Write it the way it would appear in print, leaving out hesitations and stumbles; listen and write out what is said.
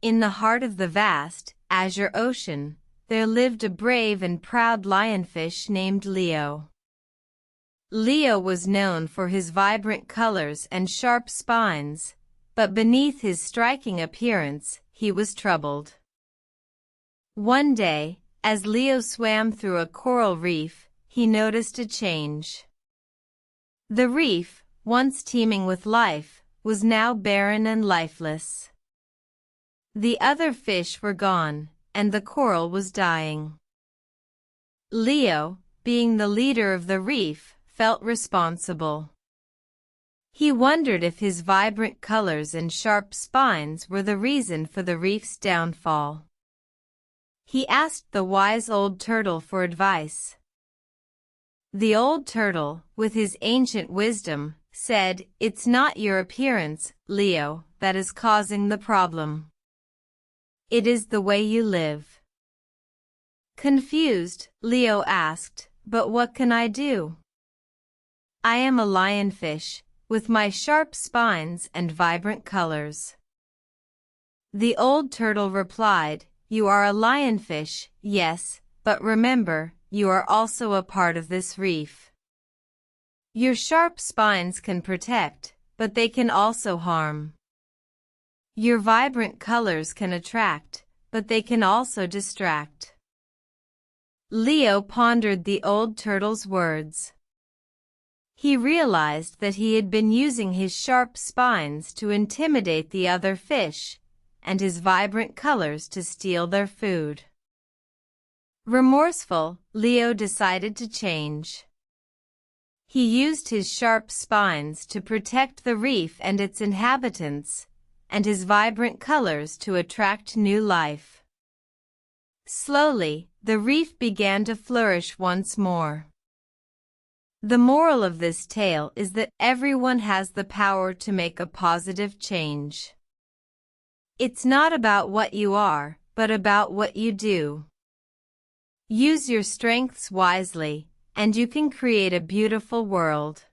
In the heart of the vast, azure ocean, there lived a brave and proud lionfish named Leo. Leo was known for his vibrant colors and sharp spines, but beneath his striking appearance, he was troubled. One day, as Leo swam through a coral reef, he noticed a change. The reef, once teeming with life, was now barren and lifeless. The other fish were gone, and the coral was dying. Leo, being the leader of the reef, felt responsible. He wondered if his vibrant colors and sharp spines were the reason for the reef's downfall. He asked the wise old turtle for advice. The old turtle, with his ancient wisdom, said, "It's not your appearance, Leo, that is causing the problem. It is the way you live." Confused, Leo asked, "But what can I do? I am a lionfish, with my sharp spines and vibrant colors." The old turtle replied, "You are a lionfish, yes, but remember, you are also a part of this reef. Your sharp spines can protect, but they can also harm. Your vibrant colors can attract, but they can also distract." Leo pondered the old turtle's words. He realized that he had been using his sharp spines to intimidate the other fish, and his vibrant colors to steal their food. Remorseful, Leo decided to change. He used his sharp spines to protect the reef and its inhabitants, and his vibrant colors to attract new life. Slowly, the reef began to flourish once more. The moral of this tale is that everyone has the power to make a positive change. It's not about what you are, but about what you do. Use your strengths wisely, and you can create a beautiful world.